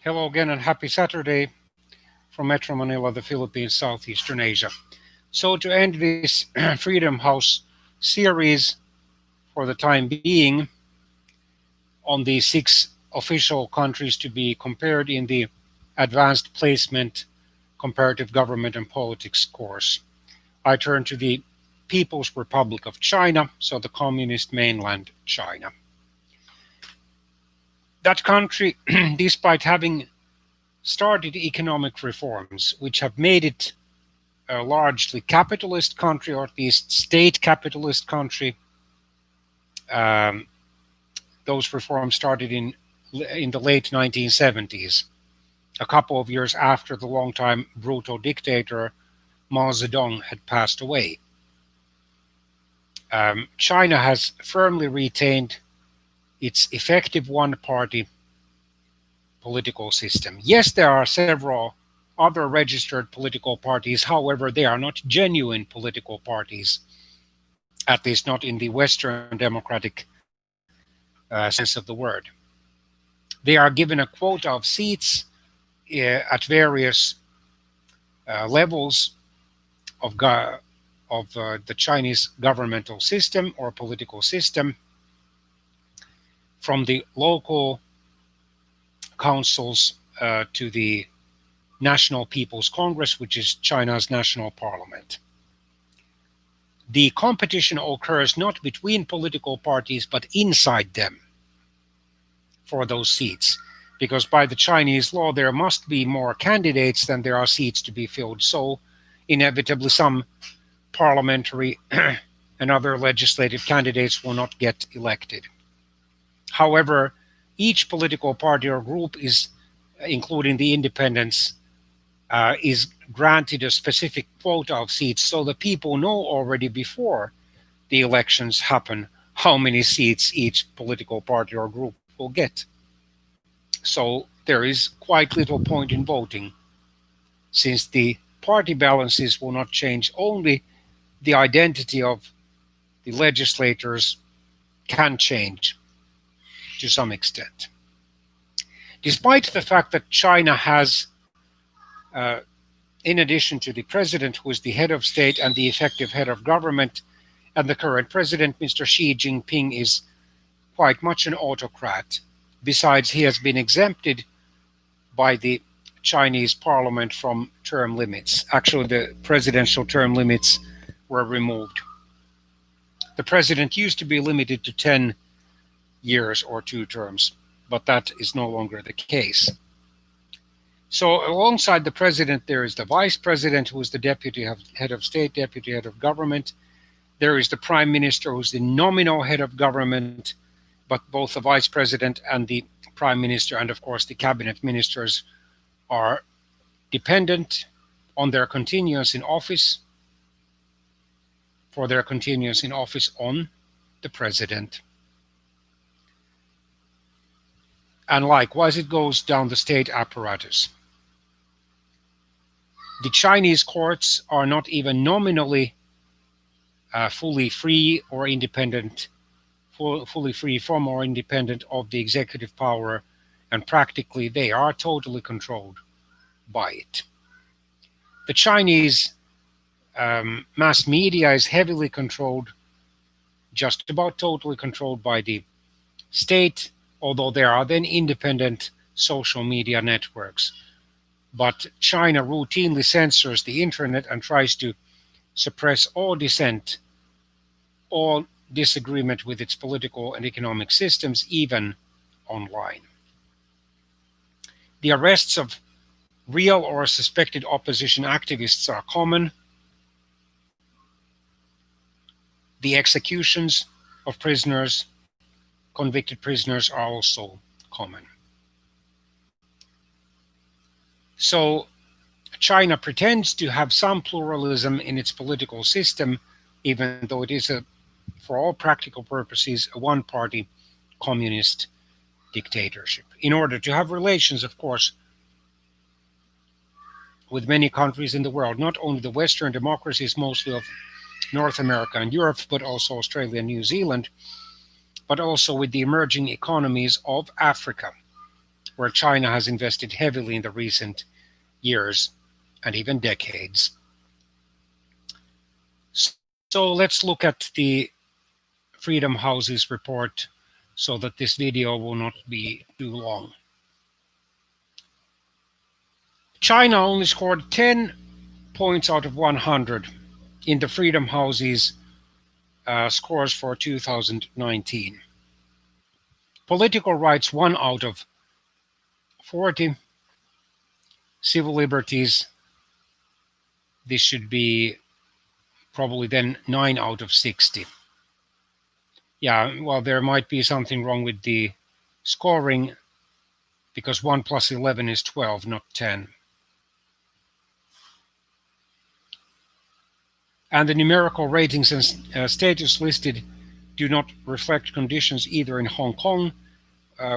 Hello again and happy Saturday from Metro Manila, the Philippines, Southeastern Asia. So, to end this Freedom House series for the time being on the six official countries to be compared in the Advanced Placement Comparative Government and Politics course, I turn to the People's Republic of China, so the communist mainland China. That country, despite having started economic reforms which have made it a largely capitalist country, or at least state capitalist country. Um, those reforms started in the late 1970s, a couple of years after the longtime brutal dictator Mao Zedong had passed away. China has firmly retained its effective one-party political system. Yes, there are several other registered political parties. However, they are not genuine political parties, at least not in the Western democratic sense of the word. They are given a quota of seats at various levels of the Chinese governmental system or political system, from the local councils to the National People's Congress, which is China's national parliament. The competition occurs not between political parties, but inside them for those seats, because by the Chinese law, there must be more candidates than there are seats to be filled. So, inevitably, some parliamentary and other legislative candidates will not get elected. However, each political party or group is, including the independents, is granted a specific quota of seats, so the people know already before the elections happen how many seats each political party or group will get. So there is quite little point in voting, since the party balances will not change. Only the identity of the legislators can change to some extent. Despite the fact that China has, in addition to the president, who is the head of state and the effective head of government, and the current president, Mr. Xi Jinping, is quite much an autocrat. Besides, he has been exempted by the Chinese parliament from term limits. Actually, the presidential term limits were removed. The president used to be limited to 10 years or 2 terms, but that is no longer the case. So alongside the president, there is the vice president, who is the deputy head of state, deputy head of government. There is the prime minister, who is the nominal head of government, but both the vice president and the prime minister, and of course the cabinet ministers, are dependent on their continuance in office, for their continuance in office on the president. And likewise, it goes down the state apparatus. The Chinese courts are not even nominally fully free or independent, fully free from or independent of the executive power, and practically they are totally controlled by it. The Chinese mass media is heavily controlled, just about totally controlled by the state, although there are then independent social media networks. But China routinely censors the internet and tries to suppress all dissent, all disagreement with its political and economic systems, even online. The arrests of real or suspected opposition activists are common. The executions of prisoners, convicted prisoners, are also common. So China pretends to have some pluralism in its political system, even though it is, for all practical purposes, a one-party communist dictatorship. In order to have relations, of course, with many countries in the world, not only the Western democracies, mostly of North America and Europe, but also Australia and New Zealand, but also with the emerging economies of Africa. where China has invested heavily in the recent years and even decades. So let's look at the Freedom House's report so that this video will not be too long. China only scored 10 points out of 100 in the Freedom House's scores for 2019. Political rights 1 out of 40. Civil liberties, this should be probably then 9 out of 60. Yeah, well, there might be something wrong with the scoring because 1 plus 11 is 12, not 10. And the numerical ratings and status listed do not reflect conditions either in Hong Kong,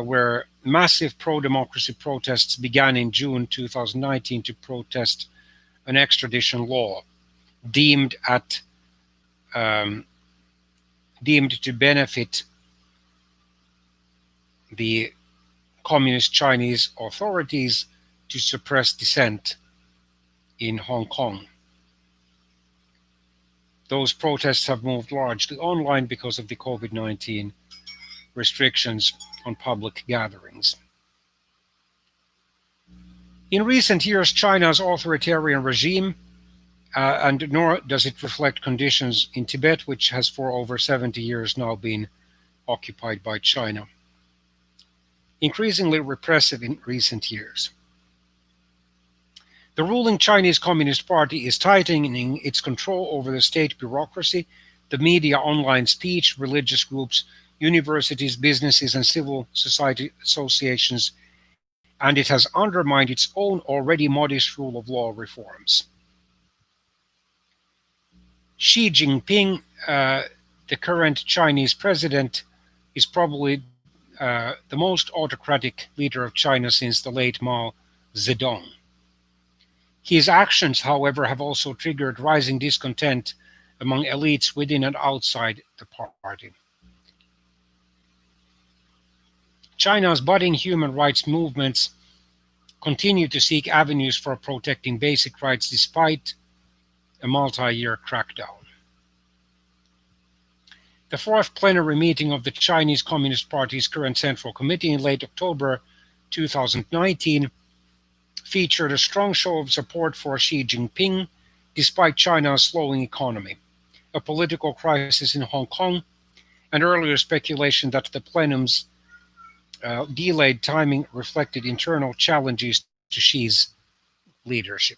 where massive pro-democracy protests began in June 2019 to protest an extradition law deemed to benefit the Communist Chinese authorities to suppress dissent in Hong Kong. Those protests have moved largely online because of the COVID-19 restrictions on public gatherings. In recent years, China's authoritarian regime, and nor does it reflect conditions in Tibet, which has for over 70 years now been occupied by China, increasingly repressive in recent years. The ruling Chinese Communist Party is tightening its control over the state bureaucracy, the media, online speech, religious groups, universities, businesses, and civil society associations, and it has undermined its own already modest rule of law reforms. Xi Jinping, the current Chinese president, is probably the most autocratic leader of China since the late Mao Zedong. His actions, however, have also triggered rising discontent among elites within and outside the party. China's budding human rights movements continue to seek avenues for protecting basic rights despite a multi-year crackdown. The fourth plenary meeting of the Chinese Communist Party's current Central Committee in late October 2019 featured a strong show of support for Xi Jinping despite China's slowing economy, a political crisis in Hong Kong, and earlier speculation that the plenum's delayed timing reflected internal challenges to Xi's leadership.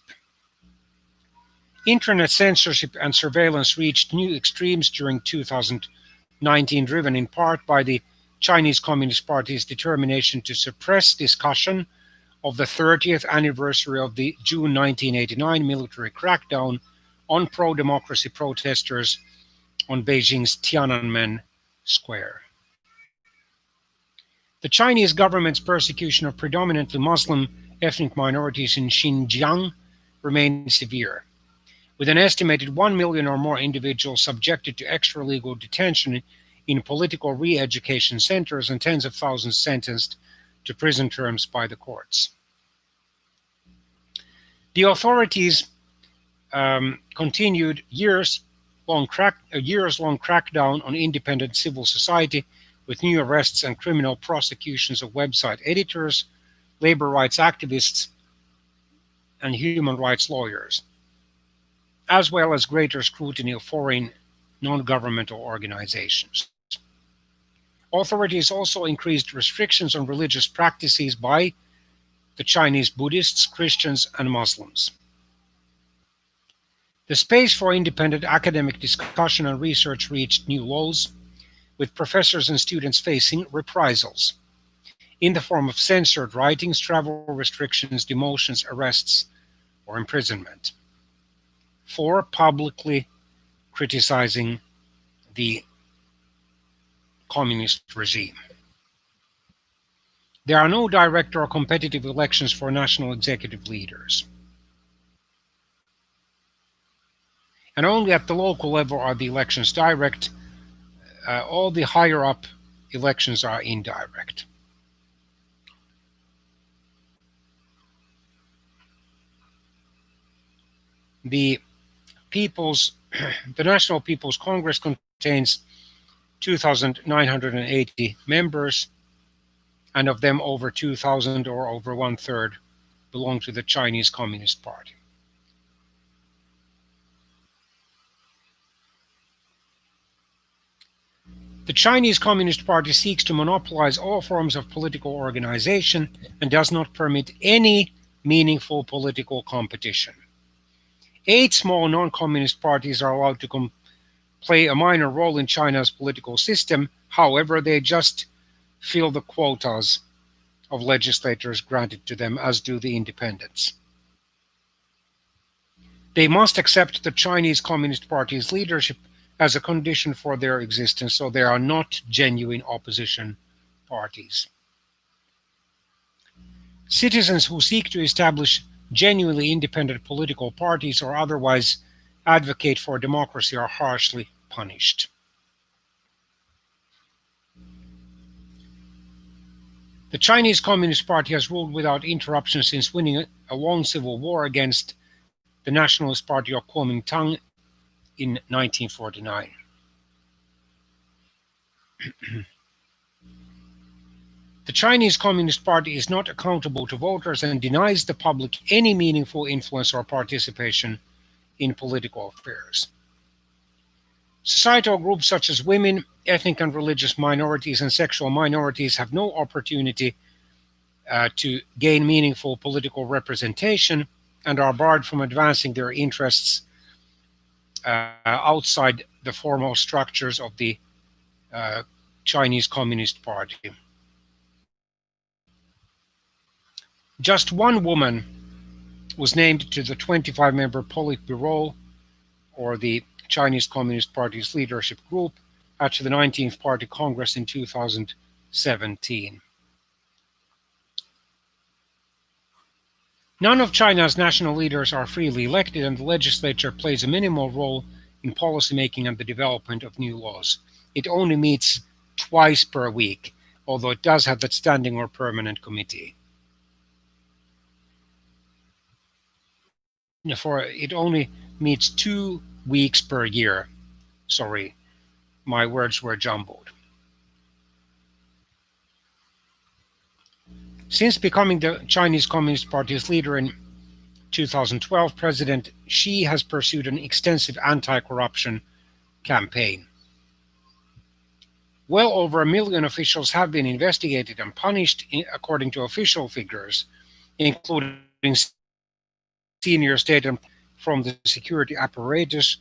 Internet censorship and surveillance reached new extremes during 2019, driven in part by the Chinese Communist Party's determination to suppress discussion of the 30th anniversary of the June 1989 military crackdown on pro-democracy protesters on Beijing's Tiananmen Square. The Chinese government's persecution of predominantly Muslim ethnic minorities in Xinjiang remains severe, with an estimated 1 million or more individuals subjected to extra-legal detention in political re-education centers and tens of thousands sentenced to prison terms by the courts. The authorities continued a years-long crackdown on independent civil society with new arrests and criminal prosecutions of website editors, labor rights activists, and human rights lawyers, as well as greater scrutiny of foreign non-governmental organizations. Authorities also increased restrictions on religious practices by the Chinese Buddhists, Christians, and Muslims. The space for independent academic discussion and research reached new lows, with professors and students facing reprisals in the form of censored writings, travel restrictions, demotions, arrests, or imprisonment for publicly criticizing the communist regime. There are no direct or competitive elections for national executive leaders. And only at the local level are the elections direct. All the higher up elections are indirect. the People's the National People's Congress contains 2,980 members, and of them over 2,000 or over one-third belong to the Chinese Communist Party. The Chinese Communist Party seeks to monopolize all forms of political organization and does not permit any meaningful political competition. 8 small non-communist parties are allowed to play a minor role in China's political system. However, they just fill the quotas of legislators granted to them, as do the independents. They must accept the Chinese Communist Party's leadership as a condition for their existence, so they are not genuine opposition parties. Citizens who seek to establish genuinely independent political parties or otherwise advocate for democracy are harshly punished. The Chinese Communist Party has ruled without interruption since winning a long civil war against the Nationalist Party of Kuomintang in 1949. The Chinese Communist Party is not accountable to voters and denies the public any meaningful influence or participation in political affairs. Societal groups such as women, ethnic and religious minorities, and sexual minorities have no opportunity to gain meaningful political representation and are barred from advancing their interests outside the formal structures of the Chinese Communist Party. Just one woman was named to the 25-member Politburo, or the Chinese Communist Party's leadership group, at the 19th Party Congress in 2017. None of China's national leaders are freely elected, and the legislature plays a minimal role in policymaking and the development of new laws. It only meets twice per week, although it does have that standing or permanent committee. It only meets 2 weeks per year. Sorry, my words were jumbled. Since becoming the Chinese Communist Party's leader in 2012, President Xi has pursued an extensive anti-corruption campaign. Well over 1 million officials have been investigated and punished, according to official figures, including senior state and from the security apparatus,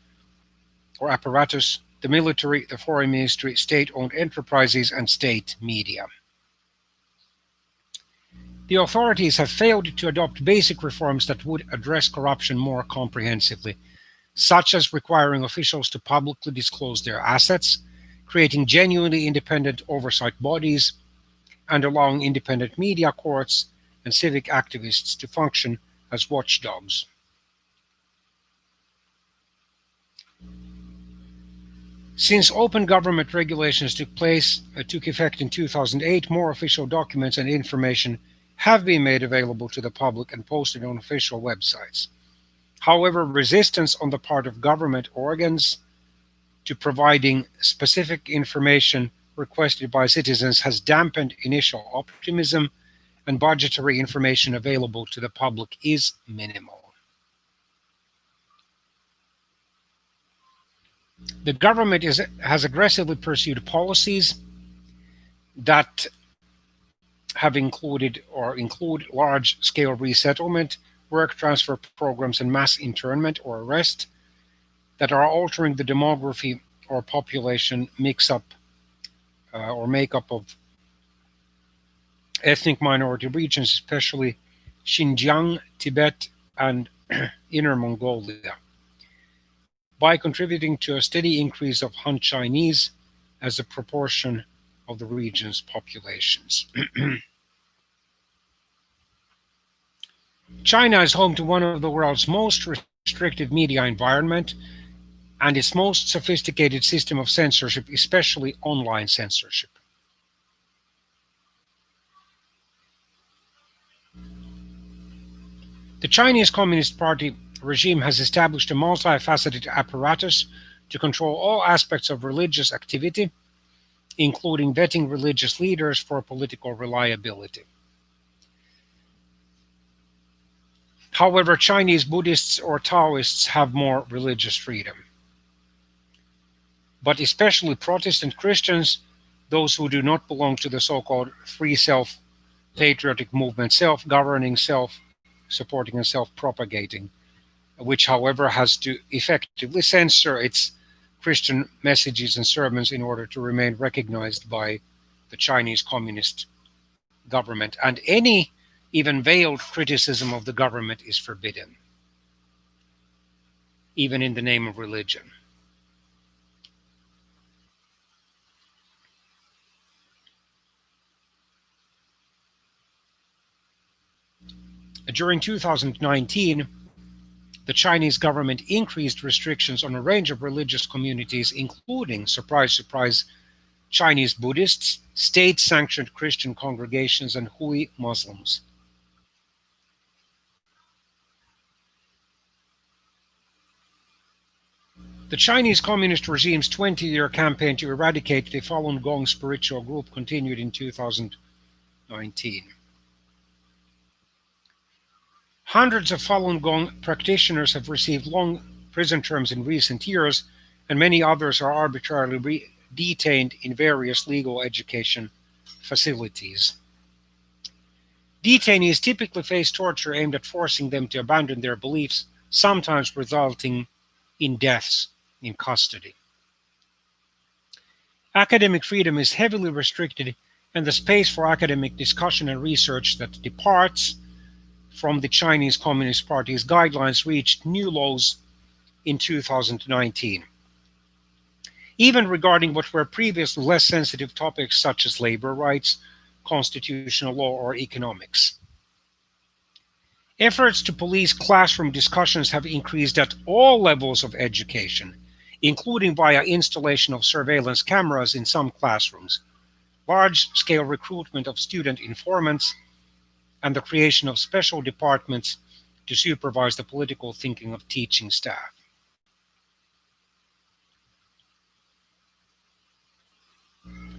the military, the foreign ministry, state-owned enterprises, and state media. The authorities have failed to adopt basic reforms that would address corruption more comprehensively, such as requiring officials to publicly disclose their assets, creating genuinely independent oversight bodies, and allowing independent media, courts, and civic activists to function as watchdogs. Since open government regulations took effect in 2008, more official documents and information have been made available to the public and posted on official websites. However, resistance on the part of government organs to providing specific information requested by citizens has dampened initial optimism, and budgetary information available to the public is minimal. The government has aggressively pursued policies that have include large-scale resettlement, work transfer programs, and mass internment or arrest that are altering the demography or population mix-up or makeup of ethnic minority regions, especially Xinjiang, Tibet, and Inner Mongolia, by contributing to a steady increase of Han Chinese as a proportion of the region's populations. China is home to one of the world's most restrictive media environment and its most sophisticated system of censorship, especially online censorship. The Chinese Communist Party regime has established a multifaceted apparatus to control all aspects of religious activity, including vetting religious leaders for political reliability. However, Chinese Buddhists or Taoists have more religious freedom. But especially Protestant Christians, those who do not belong to the so-called free self patriotic movement, self-governing, self-supporting, and self-propagating, which, however, has to effectively censor its Christian messages and sermons in order to remain recognized by the Chinese Communist government. And any even veiled criticism of the government is forbidden, even in the name of religion. During 2019, the Chinese government increased restrictions on a range of religious communities, including, surprise, surprise, Chinese Buddhists, state-sanctioned Christian congregations, and Hui Muslims. The Chinese Communist regime's 20-year campaign to eradicate the Falun Gong spiritual group continued in 2019. Hundreds of Falun Gong practitioners have received long prison terms in recent years, and many others are arbitrarily detained in various legal education facilities. Detainees typically face torture aimed at forcing them to abandon their beliefs, sometimes resulting in deaths in custody. Academic freedom is heavily restricted, and the space for academic discussion and research that departs from the Chinese Communist Party's guidelines reached new lows in 2019. Even regarding what were previously less sensitive topics such as labor rights, constitutional law, or economics. Efforts to police classroom discussions have increased at all levels of education, including via installation of surveillance cameras in some classrooms, large-scale recruitment of student informants, and the creation of special departments to supervise the political thinking of teaching staff.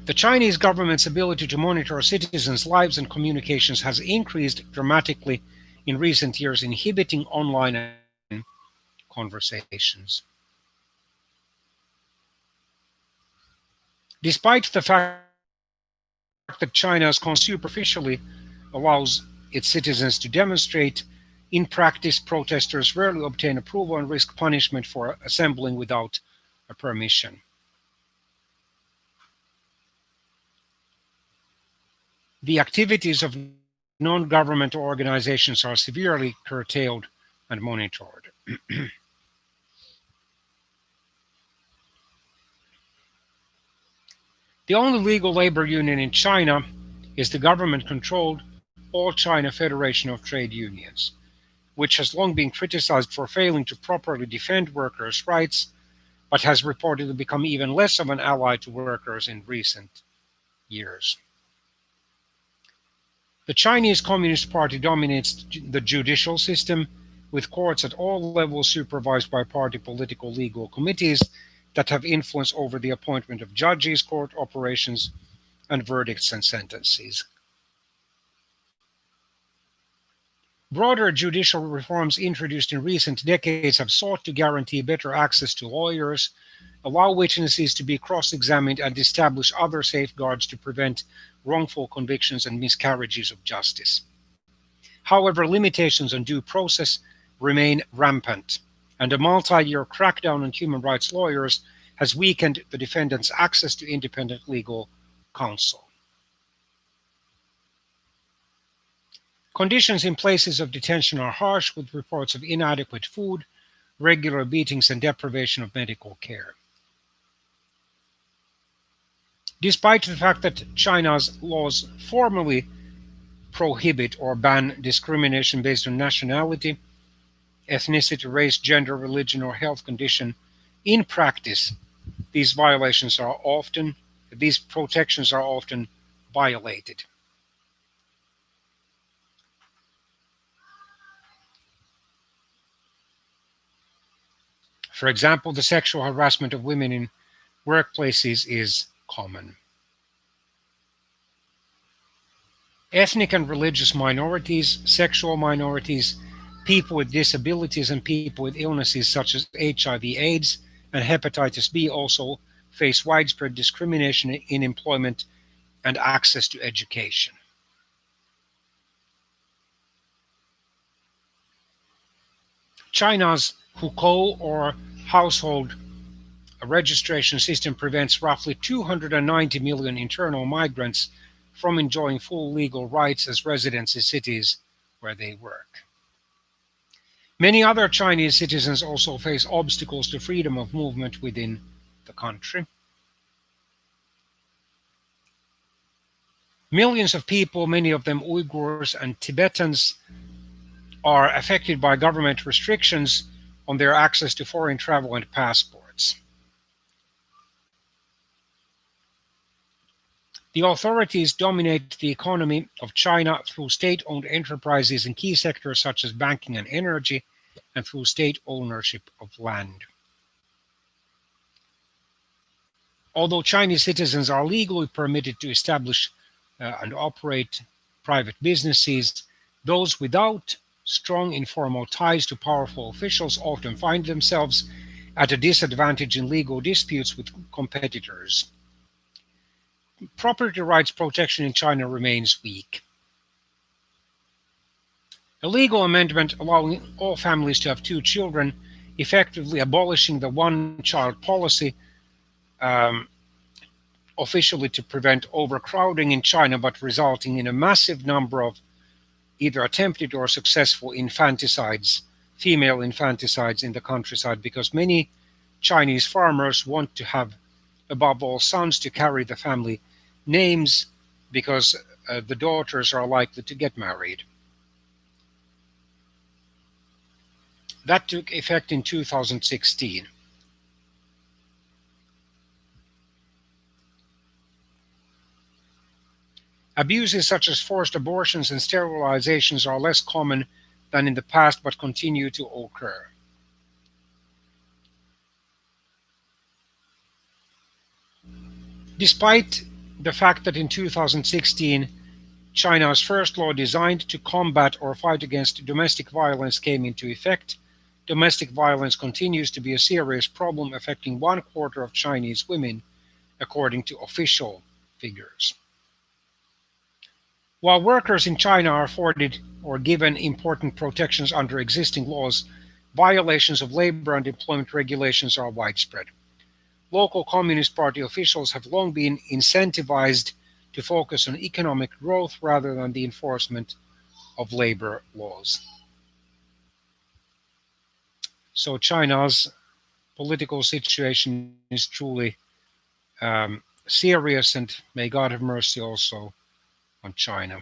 The Chinese government's ability to monitor citizens' lives and communications has increased dramatically in recent years, inhibiting online conversations. Despite the fact that China's constitution superficially allows its citizens to demonstrate, in practice, protesters rarely obtain approval and risk punishment for assembling without a permission. The activities of non-governmental organizations are severely curtailed and monitored. The only legal labor union in China is the government-controlled All China Federation of Trade Unions, which has long been criticized for failing to properly defend workers' rights, but has reportedly become even less of an ally to workers in recent years. The Chinese Communist Party dominates the judicial system, with courts at all levels supervised by party political legal committees that have influence over the appointment of judges, court operations, and verdicts and sentences. Broader judicial reforms introduced in recent decades have sought to guarantee better access to lawyers, allow witnesses to be cross-examined, and establish other safeguards to prevent wrongful convictions and miscarriages of justice. However, limitations on due process remain rampant, and a multi-year crackdown on human rights lawyers has weakened the defendant's access to independent legal counsel. Conditions in places of detention are harsh, with reports of inadequate food, regular beatings, and deprivation of medical care. Despite the fact that China's laws formally prohibit or ban discrimination based on nationality, ethnicity, race, gender, religion, or health condition, in practice, these protections are often violated. For example, the sexual harassment of women in workplaces is common. Ethnic and religious minorities, sexual minorities, people with disabilities, and people with illnesses such as HIV/AIDS and hepatitis B also face widespread discrimination in employment and access to education. China's hukou, or household registration system, prevents roughly 290 million internal migrants from enjoying full legal rights as residents in cities where they work. Many other Chinese citizens also face obstacles to freedom of movement within the country. Millions of people, many of them Uyghurs and Tibetans, are affected by government restrictions on their access to foreign travel and passports. The authorities dominate the economy of China through state-owned enterprises in key sectors such as banking and energy, and through state ownership of land. Although Chinese citizens are legally permitted to establish and operate private businesses, those without strong informal ties to powerful officials often find themselves at a disadvantage in legal disputes with competitors. Property rights protection in China remains weak. A legal amendment allowing all families to have 2 children, effectively abolishing the one-child policy, officially to prevent overcrowding in China, but resulting in a massive number of either attempted or successful infanticides, female infanticides in the countryside, because many Chinese farmers want to have, above all, sons to carry the family names, because the daughters are likely to get married. That took effect in 2016. Abuses such as forced abortions and sterilizations are less common than in the past, but continue to occur. Despite the fact that in 2016 China's first law designed to combat or fight against domestic violence came into effect, domestic violence continues to be a serious problem affecting 1/4 of Chinese women, according to official figures. While workers in China are afforded or given important protections under existing laws, violations of labor and employment regulations are widespread. Local Communist Party officials have long been incentivized to focus on economic growth rather than the enforcement of labor laws. So China's political situation is truly serious, and may God have mercy also on China.